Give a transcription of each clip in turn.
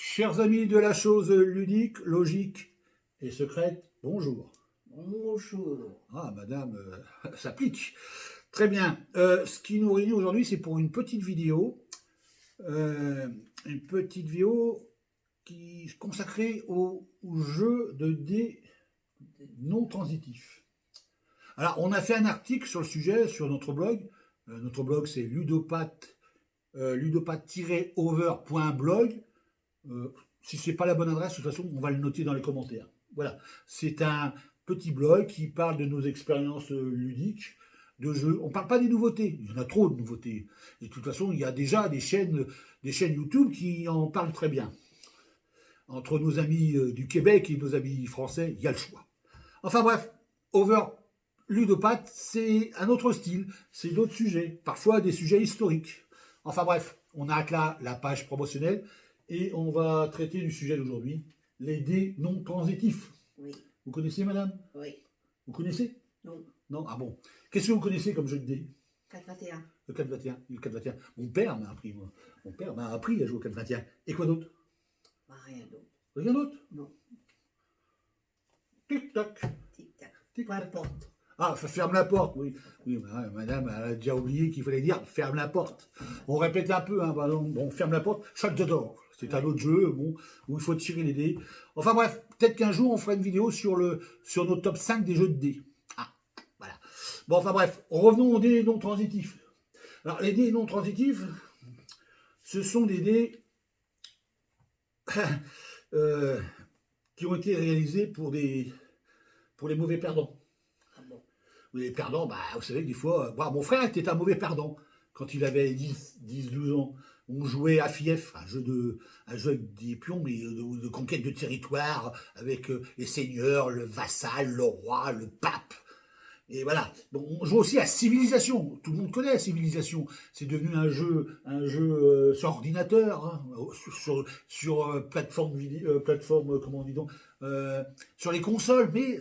Chers amis de la chose ludique, logique et secrète, bonjour. Bonjour. Ah, madame, ça pique. Très bien. Ce qui nous réunit aujourd'hui, c'est pour une petite vidéo. Qui est consacrée au jeu de dés non transitifs. Alors, on a fait un article sur le sujet sur notre blog. Notre blog, c'est ludopathe-over.blog. Si ce n'est pas la bonne adresse, de toute façon, on va le noter dans les commentaires. Voilà, c'est un petit blog qui parle de nos expériences ludiques, de jeux. On ne parle pas des nouveautés, il y en a trop de nouveautés. Et de toute façon, il y a déjà des chaînes YouTube qui en parlent très bien. Entre nos amis du Québec et nos amis français, il y a le choix. Enfin bref, Ludopathe, c'est un autre style, c'est d'autres sujets, parfois des sujets historiques. Enfin bref, on arrête là la page promotionnelle. Et on va traiter du sujet d'aujourd'hui, les dés non transitifs. Oui. Vous connaissez, madame? Oui. Vous connaissez? Non. Non? Ah bon. Qu'est-ce que vous connaissez comme jeu de dés? 4-21. Le 4-21. Le 4-21. Mon père m'a appris, moi. Mon père m'a appris à jouer au 4-21. Et quoi d'autre? Bah, rien d'autre. Rien d'autre? Non. Tic-tac. Tic-tac. Tic-tac. La porte. Ah, ferme la porte, oui. Oui, madame, elle a déjà oublié qu'il fallait dire ferme la porte. On répète un peu, hein, bon, ferme la porte, shut the door. C'est un autre jeu, bon, où il faut tirer les dés. Enfin bref, peut-être qu'un jour on fera une vidéo sur nos top 5 des jeux de dés. Ah, voilà. Bon, enfin bref, revenons aux dés non transitifs. Alors, les dés non transitifs, ce sont des dés qui ont été réalisés pour les mauvais perdants. Les perdants, bah, vous savez que des fois, mon frère était un mauvais perdant quand il avait 10-12 ans. On jouait à FIF, un jeu avec des pions, mais de conquête de territoire, avec les seigneurs, le vassal, le roi, le pape. Et voilà. Bon, on joue aussi à Civilisation. Tout le monde connaît Civilisation. C'est devenu un jeu sur ordinateur, hein, sur plateforme, comment on dit donc, sur les consoles, mais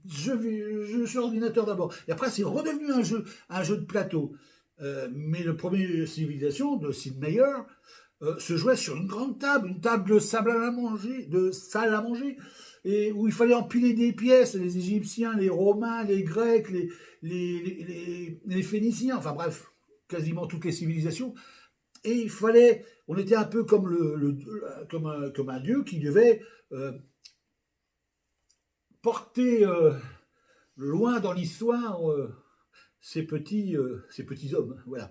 jeu sur ordinateur d'abord. Et après, c'est redevenu un jeu de plateau. Mais le premier Civilisation de Sid Meier se jouait sur une grande table, une table de salle à manger, et où il fallait empiler des pièces, les Égyptiens, les Romains, les Grecs, les Phéniciens, enfin bref, quasiment toutes les civilisations. Et on était un peu comme comme un dieu qui devait porter loin dans l'histoire ces petits hommes, voilà.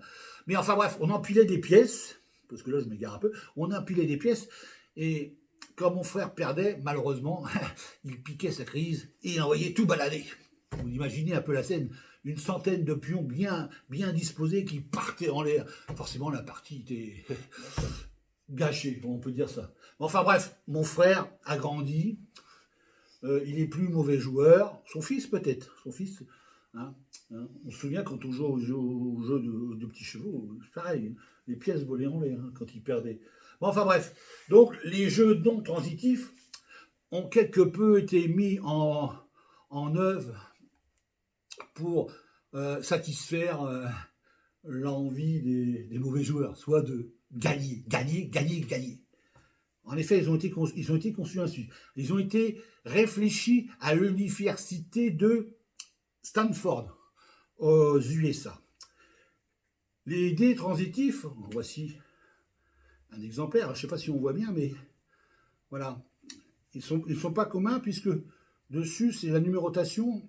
Mais enfin bref, on empilait des pièces, parce que là je m'égare un peu, on empilait des pièces, et quand mon frère perdait, malheureusement, il piquait sa crise et il envoyait tout balader. Vous imaginez un peu la scène, une centaine de pions bien disposés qui partaient en l'air. Forcément, la partie était gâchée, on peut dire ça. Enfin bref, mon frère a grandi, il est plus mauvais joueur, son fils peut-être, hein. On se souvient quand on jouait au jeu de petits chevaux, pareil, les pièces volaient en l'air quand il perdait. Bon, enfin bref, donc les jeux non transitifs ont quelque peu été mis en œuvre pour satisfaire l'envie des mauvais joueurs, soit de gagner. En effet, ils ont été conçus ainsi. Ils ont été réfléchis à l'université de Stanford, aux USA. Les dés transitifs, voici un exemplaire, je ne sais pas si on voit bien, mais voilà. Ils sont pas communs puisque dessus, c'est la numérotation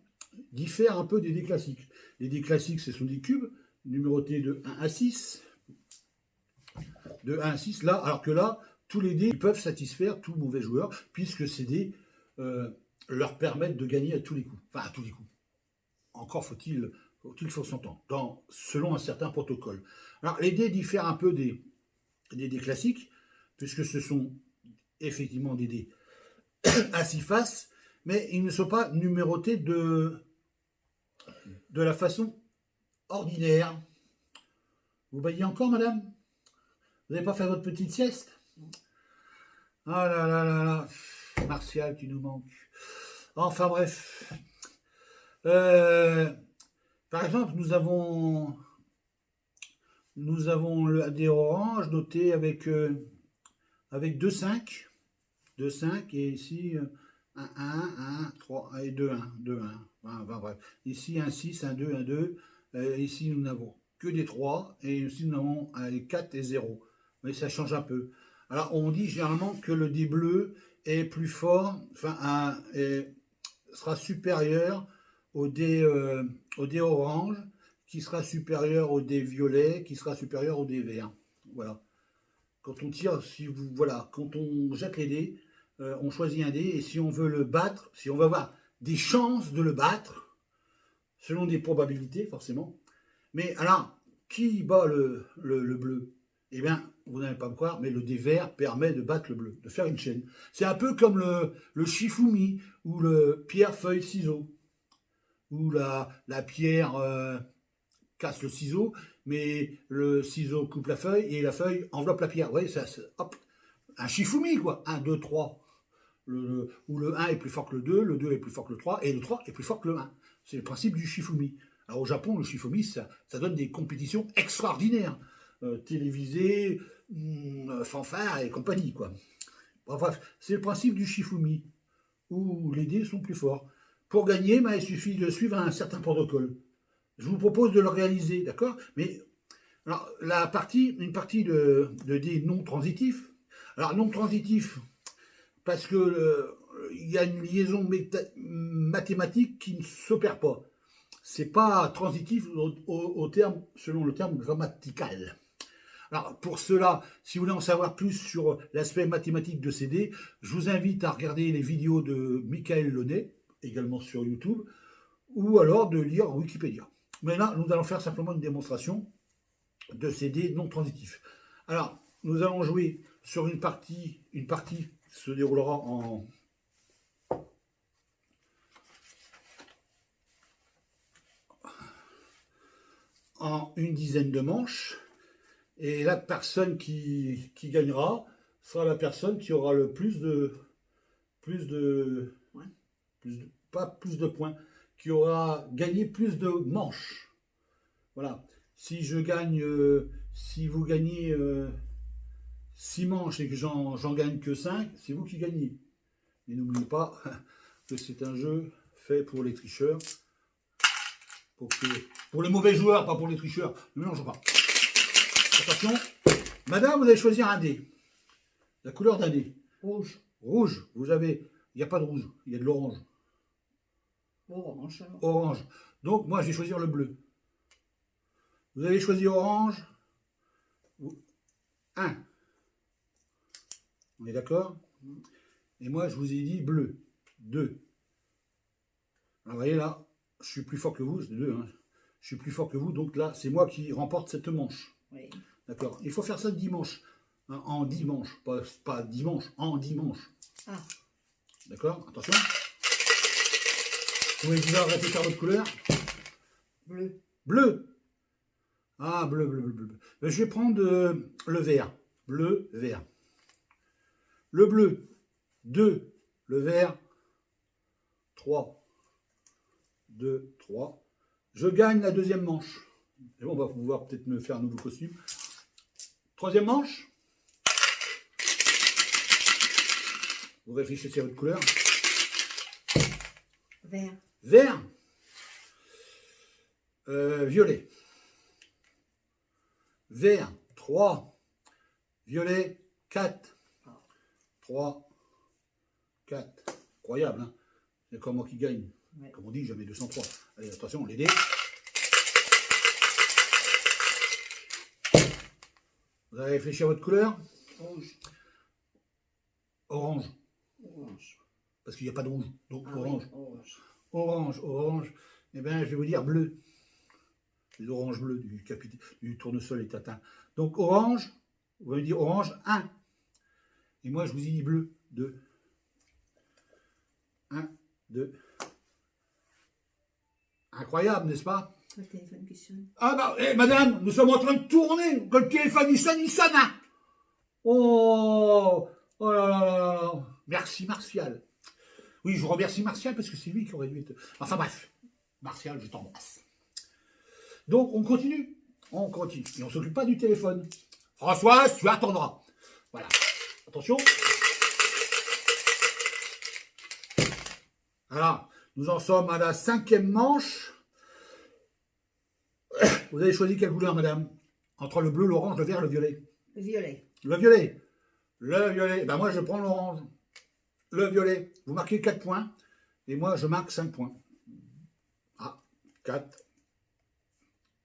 diffère un peu des dés classiques. Les dés classiques, ce sont des cubes numérotés de 1 à 6. De 1 à 6, là, alors que là, tous les dés peuvent satisfaire tout mauvais joueur, puisque ces dés leur permettent de gagner à tous les coups. Enfin, à tous les coups. Encore faut-il s'entendre, selon un certain protocole. Alors, les dés diffèrent un peu des dés classiques, puisque ce sont effectivement des dés à 6 faces, mais ils ne sont pas numérotés de la façon ordinaire. Vous voyez encore, madame? Vous n'avez pas fait votre petite sieste? Ah là là là là, Martial, tu nous manques. Enfin bref. Par exemple, nous avons des oranges notées avec avec 2 5. 2 5 et ici 1 1 1 3 et 2 1 2 1. Bref. Ici un 6, un 2, un 2. Ici nous n'avons que des 3 et ici nous avons 4 et 0. Mais ça change un peu. Alors on dit généralement que le dé bleu est plus fort, enfin sera supérieur au dé orange, qui sera supérieur au dé violet, qui sera supérieur au dé vert. Voilà. Quand on tire, voilà, quand on jette les dés, on choisit un dé et si on veut le battre, si on veut avoir des chances de le battre, selon des probabilités forcément. Mais alors, qui bat le bleu? Eh bien, vous n'allez pas me croire, mais le dé vert permet de battre le bleu, de faire une chaîne. C'est un peu comme le shifumi, ou le pierre-feuille-ciseau, ou la pierre casse le ciseau, mais le ciseau coupe la feuille, et la feuille enveloppe la pierre. Vous voyez, ça, hop, un shifumi, quoi. 1, 2, 3. Où le 1 est plus fort que le 2 est plus fort que le 3, et le 3 est plus fort que le 1. C'est le principe du shifumi. Alors au Japon, le shifumi, ça donne des compétitions extraordinaires. Télévisées, fanfare et compagnie, quoi. Bref, c'est le principe du shifumi, où les dés sont plus forts. Pour gagner, il suffit de suivre un certain protocole. Je vous propose de le réaliser, d'accord? Mais alors, une partie de dés non transitifs. Alors non transitifs, parce que il y a une liaison mathématique qui ne s'opère pas. C'est pas transitif selon le terme grammatical. Alors pour cela, si vous voulez en savoir plus sur l'aspect mathématique de ces dés, je vous invite à regarder les vidéos de Michael Launay, également sur YouTube, ou alors de lire Wikipédia. Mais là, nous allons faire simplement une démonstration de ces dés non transitifs. Alors, nous allons jouer sur une partie se déroulera en une dizaine de manches. Et la personne qui gagnera sera la personne qui aura le pas plus de points, qui aura gagné plus de manches. Voilà. Si je gagne, si vous gagnez 6 manches et que j'en gagne que 5, c'est vous qui gagnez. Mais n'oubliez pas que c'est un jeu fait pour les tricheurs, pour les mauvais joueurs, pas pour les tricheurs. Ne mélange pas. Attention, madame, vous allez choisir un dé. La couleur d'un dé. Rouge. Rouge, vous avez, il n'y a pas de rouge, il y a de l'orange. Orange. Orange. Donc, moi, je vais choisir le bleu. Vous avez choisi orange. 1. On est d'accord? Et moi, je vous ai dit bleu. 2. Alors, vous voyez là, je suis plus fort que vous, c'est 2. Hein. Je suis plus fort que vous, donc là, c'est moi qui remporte cette manche. Oui. D'accord. Il faut faire ça dimanche. Hein, en dimanche. Pas dimanche, en dimanche. Ah. D'accord. Attention. Vous pouvez déjà répéter votre couleur. Bleu. Bleu. Ah, bleu. Ben, je vais prendre le vert. Bleu, vert. Le bleu. 2. Le vert. 3. 2, 3. Je gagne la deuxième manche. Et bon, on va pouvoir peut-être me faire un nouveau costume. Troisième manche. Vous réfléchissez à votre couleur. Vert. Vert. Violet. Vert. 3. Violet. 4. 3. 4. Incroyable, hein? C'est comme moi qui gagne. Ouais. Comme on dit, jamais 203. Allez, attention, les dés. Vous avez réfléchi à votre couleur? Rouge. Orange. Orange. Parce qu'il n'y a pas de rouge. Donc Ah, orange. Oui, orange. Orange. Eh bien, je vais vous dire bleu. Les oranges bleues du tournesol est atteint. Donc orange, vous allez dire orange 1. Et moi, je vous ai dit bleu 2. 1, 2. Incroyable, n'est-ce pas? Le téléphone qui sonne. Ah bah, madame, nous sommes en train de tourner. Que le téléphone, il sonne. Hein. Oh là là là là. Merci, Martial. Oui, je vous remercie, Martial, parce que c'est lui qui aurait dû être... Enfin bref, Martial, je t'embrasse. Donc, on continue. Et on ne s'occupe pas du téléphone. Françoise, tu attendras. Voilà. Attention. Alors, nous en sommes à la 5e manche. Vous avez choisi quelle couleur, madame? Entre le bleu, l'orange, le vert, le violet. Le violet. Le violet. Le violet. Ben moi, je prends l'orange. Le violet. Vous marquez 4 points. Et moi, je marque 5 points. Ah, 4,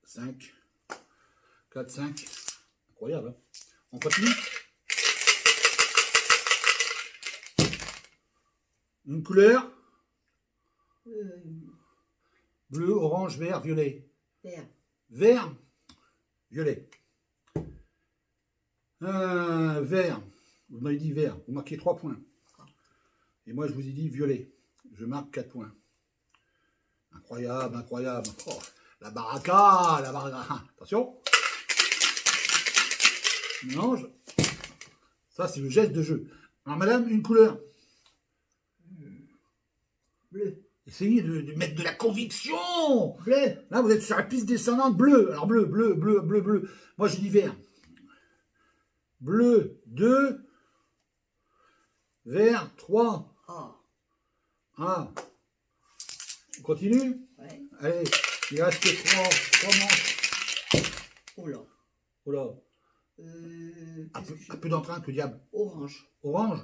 5, 4, 5. Incroyable. Hein? On continue. Une couleur. Bleu, orange, vert, violet. Vert. Vert, violet. Vert. Vous m'avez dit vert. Vous marquez 3 points. Et moi, je vous ai dit violet. Je marque 4 points. Incroyable, incroyable. Oh, la baraka, la baraka. Attention. Mélange. Ça, c'est le geste de jeu. Alors, madame, une couleur. Bleu. Essayez de mettre de la conviction. Bleu. Là, vous êtes sur la piste descendante. Bleu. Alors, bleu, bleu, bleu, bleu, bleu. Moi, je dis vert. Bleu, 2. Vert, 3. Ah. Ah. On continue? Ouais. Allez, il reste que 3 manches. Oh là. Oh là. Un peu d'entrain, que diable. Orange. Orange.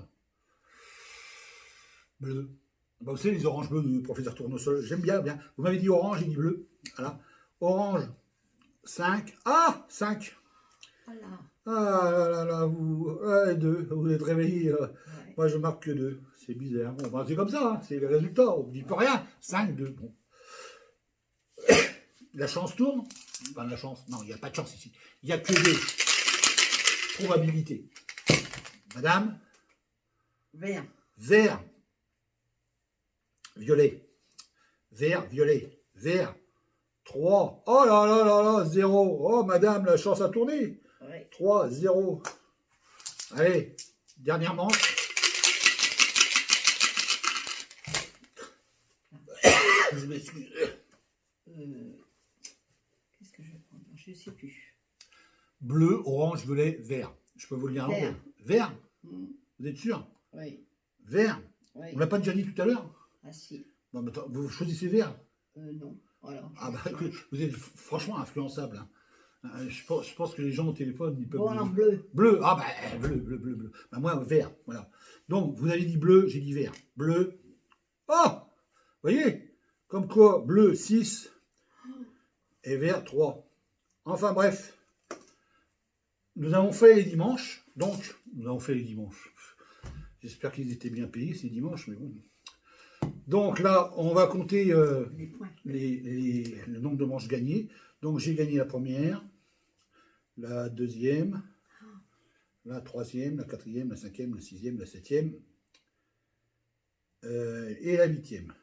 Bleu. Bah, vous savez, les oranges bleus du professeur Tournesol, j'aime bien, bien. Vous m'avez dit orange, j'ai dit bleu. Voilà. Orange, 5. Ah, 5. Voilà. Ah là là là, vous, 2. Vous êtes réveillés. Ouais. Moi, je marque que 2. C'est bizarre. Bon, bah, c'est comme ça, hein. C'est le résultat. On ne dit pas rien. 5, 2. Bon. La chance tourne. Enfin, la chance. Non, il n'y a pas de chance ici. Il n'y a que des probabilités. Madame. Vert. Vert. Violet. Vert, violet. Vert. 3. Oh là là là là, 0. Oh, madame, la chance a tourné. Ouais. 3, 0. Allez, dernière manche. Je m'excuse. Qu'est-ce que je vais prendre? Je ne sais plus. Bleu, orange, violet, vert. Je peux vous le lire en Vert. haut. Vert. Mm. Vous êtes sûr? Oui. Vert. Oui. On l'a pas déjà dit tout à l'heure? Ah si. Bon, mais attends, vous choisissez vert? Non. Voilà. Ah bah écoute, vous êtes franchement influençable. Hein. Je pense que les gens au téléphone, ils peuvent... Bon, alors bleu. Bleu, ah bah bleu, bleu, bleu, bleu. Bah moi, vert, voilà. Donc, vous avez dit bleu, j'ai dit vert. Bleu. Oh! Vous voyez? Comme quoi, bleu, 6. Et vert, 3. Enfin bref. Nous avons fait les dimanches. Donc, nous avons fait les dimanches. J'espère qu'ils étaient bien payés ces dimanches, mais bon. Donc là, on va compter Les points. le nombre de manches gagnées. Donc j'ai gagné la première, la deuxième, la troisième, la quatrième, la cinquième, la sixième, la septième et la huitième.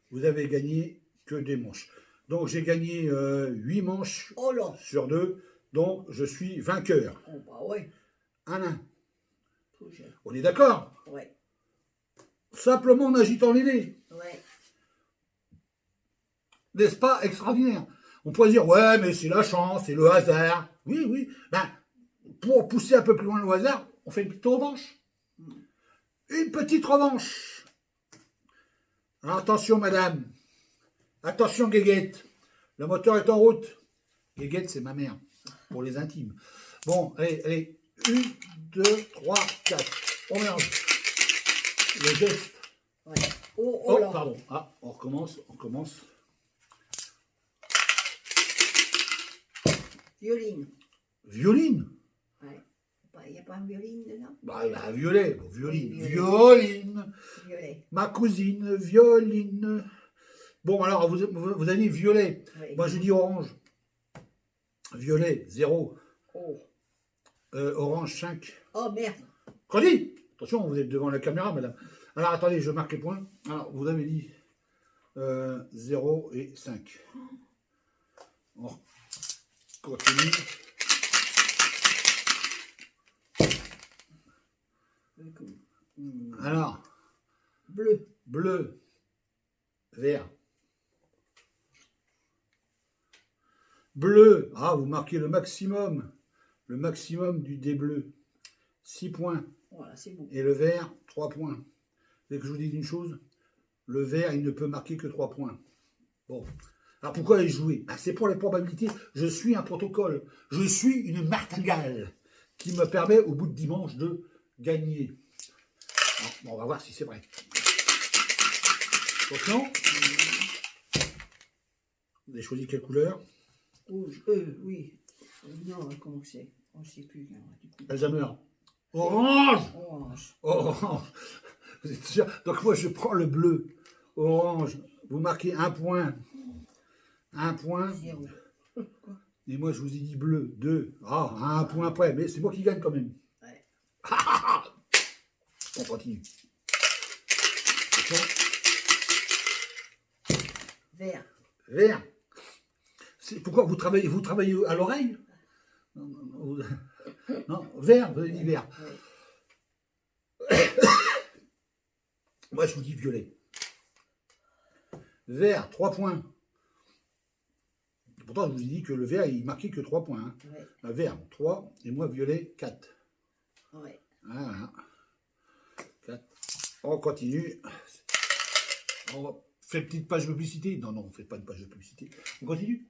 Vous avez gagné que des manches. Donc j'ai gagné 8 manches Oh là. sur 2. Donc je suis vainqueur. Oh bah ouais. 1-1. Toujours. On est d'accord? Ouais. Simplement en agitant les dés. Ouais. N'est-ce pas extraordinaire? On pourrait dire, ouais, mais c'est la chance, c'est le hasard. Oui, oui. Ben, pour pousser un peu plus loin le hasard, on fait une petite revanche. Une petite revanche. Alors, attention, madame. Attention, Guéguette. Le moteur est en route. Guéguette, c'est ma mère, pour les intimes. Bon, allez, allez. 1, 2, 3, 4. On mélange. Le geste. Ouais. Oh, Oh, là. pardon. Ah, on recommence, on commence. Violine. Violine. Ouais. Il n'y a pas un violine dedans? Bah, il y a un violet. Bon, violine. Oui, violet. Violine. Violet. Ma cousine, violine. Bon, alors, vous avez dit violet. Oui. Moi, je dis orange. Violet, 0. Oh. Orange, 5. Oh merde. Cody, attention, vous êtes devant la caméra, madame. Alors, attendez, je marque les points. Alors, vous avez dit 0 et 5. On continue. Alors, Bleu. bleu, vert. Bleu, ah, vous marquez le maximum du dé bleu. 6 points. Voilà, c'est bon. Et le vert, 3 points. Vous voulez que je vous dise une chose? Le vert, il ne peut marquer que 3 points. Bon. Alors pourquoi les jouer? Ben, c'est pour les probabilités. Je suis un protocole. Je suis une martingale qui me permet au bout de dimanche de gagner. Alors, bon, on va voir si c'est vrai. Attention. Vous avez choisi quelle couleur? Rouge. Oui. Non, comment c'est? On ne sait plus. Alors, du coup. Alzheimer. Orange. Orange. Orange. Vous êtes sûr? Donc moi je prends le bleu. Orange. Vous marquez 1 point. 1 point. 0. Et moi je vous ai dit bleu. 2. Ah, 1 point après. Mais c'est moi qui gagne quand même. Ouais. On continue. Vert. Vert. Pourquoi vous travaillez à l'oreille? Non, vert, vous avez dit vert. Ouais. Moi, je vous dis violet. Vert, 3 points. Pourtant, je vous ai dit que le vert, il marquait que 3 points. Hein. Ouais. Vert, 3, et moi, violet, 4. Ouais. Voilà. 4. On continue. On fait une petite page de publicité. Non, on ne fait pas une page de publicité. On continue.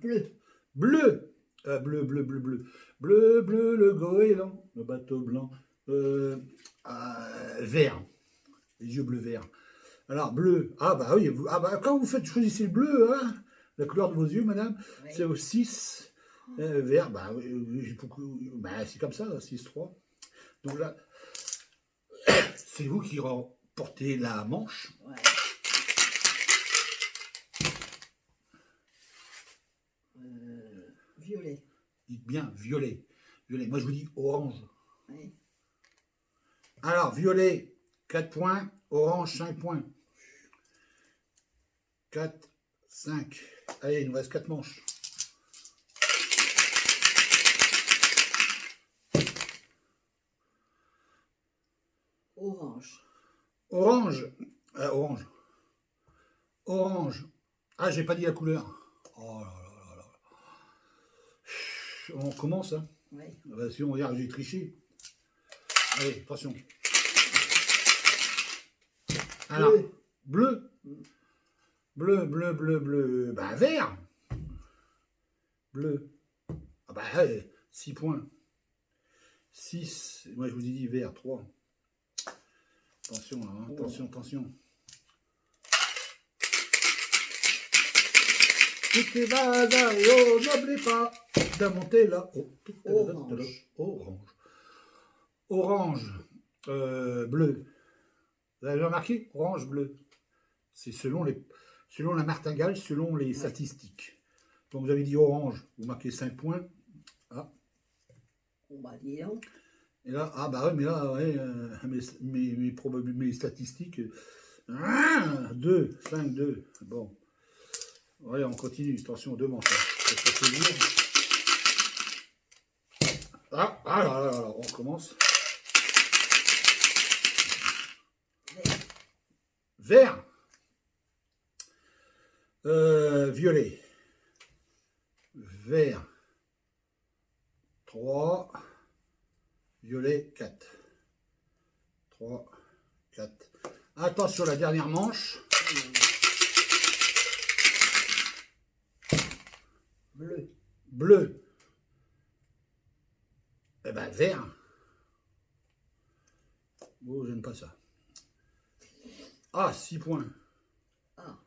Bleu. Bleu. Bleu, bleu, bleu, bleu. Bleu, bleu, le goéland. Le bateau blanc. Vert. Les yeux bleu-vert. Alors, bleu. Ah, bah oui. Quand vous choisissez le bleu, hein, la couleur de vos yeux, madame, Ouais. c'est au 6. Vert, c'est comme ça, 6-3. Donc là, c'est vous qui remportez la manche. Ouais. Violet. Dites bien violet. Violet. Moi, je vous dis orange. Ouais. Alors, violet, 4 points. Orange, 5 points. 4, 5. Allez, il nous reste 4 manches. Orange. Orange. Orange. Orange. Ah, j'ai pas dit la couleur. Oh là là là là. On commence, hein. Ouais. Bah, si on regarde, j'ai triché. Allez, attention. Alors, bleu. Bleu, bleu, bleu, bleu. Ben, vert. Bleu. Ah bah, 6 points. 6. Moi, je vous ai dit vert, 3. Attention, là, hein. Attention, attention. Tout est badaillot, n'oubliez pas d'amonter là. Orange. Orange. Orange. Bleu. Vous avez remarqué? Orange, bleu. C'est selon la martingale, selon les statistiques. Donc vous avez dit orange, vous marquez 5 points. Ah. On va dire. Et là, ah bah ouais, mais là, ouais, mes statistiques. 2, 5, 2. Bon. Ouais, on continue. Attention, 2 manches. Ah là là, on commence. Vert. Violet. Vert. 3. Violet, 4. 3, 4. Attention, la dernière manche. Bleu. Bleu. Eh ben, vert. Oh, j'aime pas ça. Ah, 6 points. Ah.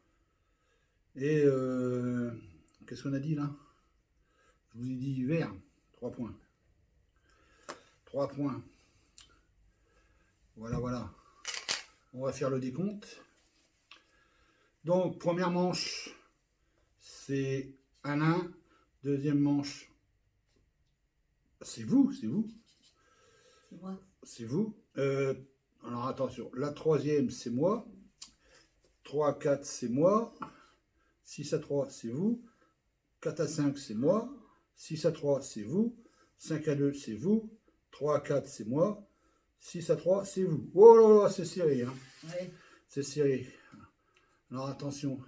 Et qu'est-ce qu'on a dit là? Je vous ai dit vert. 3 points. 3 points. Voilà, voilà. On va faire le décompte. Donc, première manche, c'est 1-1. Deuxième manche, c'est vous, c'est vous. C'est moi. C'est vous. Alors, attention. La troisième, c'est moi. 3 à 4, c'est moi. 6 à 3, c'est vous. 4 à 5, c'est moi. 6 à 3, c'est vous. 5 à 2, c'est vous. 3 à 4, c'est moi. 6 à 3, c'est vous. Oh là là, c'est serré. Hein. Ouais. C'est serré. Alors attention.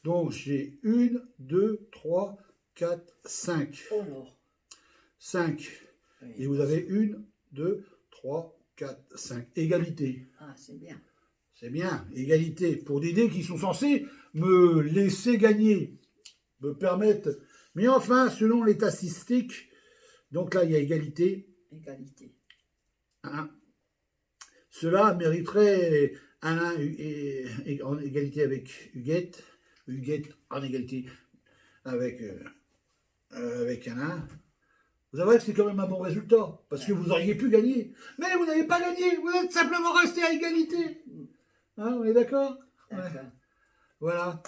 Donc j'ai 1, 2, 3, 4, 5. Oh là. 5. Oui. Et vous avez 1, 2, 3, 4, 5. Égalité. Ah, c'est bien. C'est bien, égalité. Pour des dés qui sont censés me laisser gagner, me permettre. Mais enfin, selon les statistiques, donc là, il y a égalité. Égalité. 1. Cela mériterait Alain en égalité avec Huguette. Huguette en égalité avec Alain. Vous savez que c'est quand même un bon résultat, parce que vous auriez pu gagner. Mais vous n'avez pas gagné, vous êtes simplement resté à égalité. Hein, on est d'accord? Ouais. Voilà.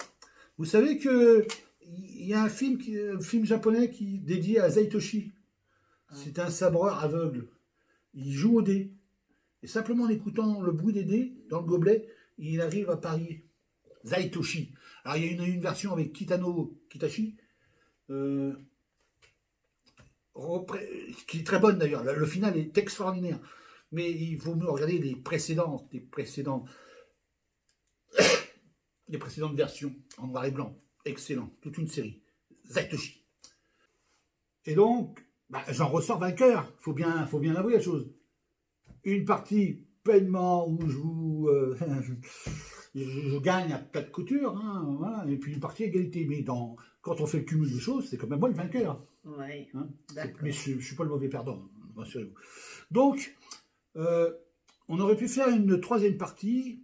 Vous savez que il y a un film japonais qui dédié à Zaitoshi. C'est un sabreur aveugle. Il joue au dé. Et simplement en écoutant le bruit des dés dans le gobelet, il arrive à parier. Zaitoshi. Alors il y a une version avec Kitano Kitashi, qui est très bonne d'ailleurs. Le final est extraordinaire. Mais il faut mieux regarder les précédentes versions en noir et blanc. Excellent. Toute une série. Zaitoshi. Et donc, j'en ressors vainqueur. Faut bien avouer la chose. Une partie pleinement où je gagne à quatre coutures, hein, voilà, et puis une partie égalité. Mais quand on fait le cumul des choses, c'est quand même moi le vainqueur. Oui. Hein, mais je ne suis pas le mauvais perdant, rassurez-vous. Donc, on aurait pu faire une troisième partie,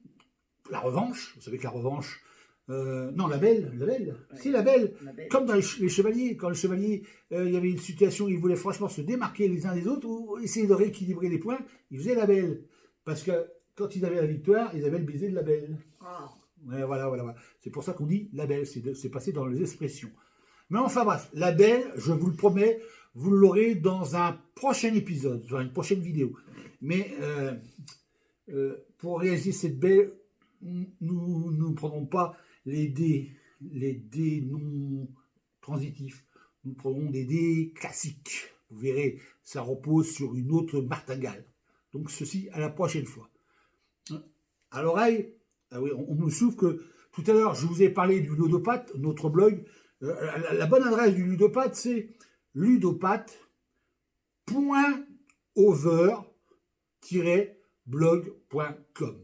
la revanche. Vous savez que la revanche, non, la belle, oui. C'est la belle. Comme dans les chevaliers, quand les chevaliers, il y avait une situation où ils voulaient franchement se démarquer les uns des autres, ou essayer de rééquilibrer les points, ils faisaient la belle. Parce que quand ils avaient la victoire, ils avaient le baiser de la belle. Oh. Ouais, voilà. C'est pour ça qu'on dit la belle, c'est passé dans les expressions. Mais enfin bref, la belle, je vous le promets, vous l'aurez dans un prochain épisode, dans une prochaine vidéo. Mais pour réaliser cette belle, nous ne prenons pas les dés non transitifs. Nous prenons des dés classiques. Vous verrez, ça repose sur une autre martingale. Donc ceci à la prochaine fois. À l'oreille, oui, on me souffle que tout à l'heure, je vous ai parlé du Ludopathe, notre blog. La bonne adresse du Ludopathe, c'est ludopathe.over-blog.com.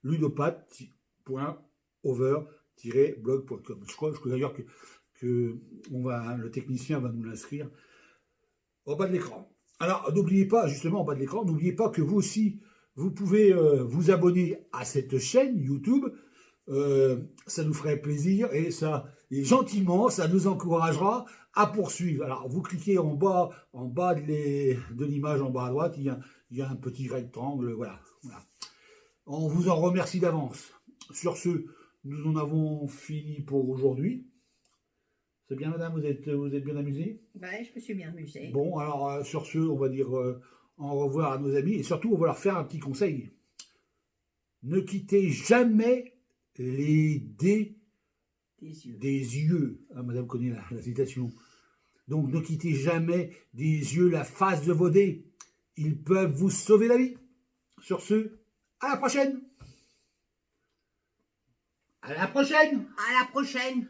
ludopathe.over-blog.com. Je crois d'ailleurs que le technicien va nous l'inscrire au bas de l'écran. Alors, n'oubliez pas, justement, en bas de l'écran, n'oubliez pas que vous aussi, vous pouvez vous abonner à cette chaîne YouTube. Ça nous ferait plaisir et gentiment, ça nous encouragera à poursuivre. Alors, vous cliquez en bas de l'image, en bas à droite, il y a un petit rectangle, voilà. On vous en remercie d'avance. Sur ce, nous en avons fini pour aujourd'hui. C'est bien, madame, vous êtes bien amusée? Ben, je me suis bien amusée. Bon, alors, sur ce, on va dire au revoir à nos amis. Et surtout, on va leur faire un petit conseil. Ne quittez jamais les dés des yeux. Ah, madame connaît la citation. Donc, ne quittez jamais des yeux la face de vos dés. Ils peuvent vous sauver la vie. Sur ce, à la prochaine. À la prochaine. À la prochaine.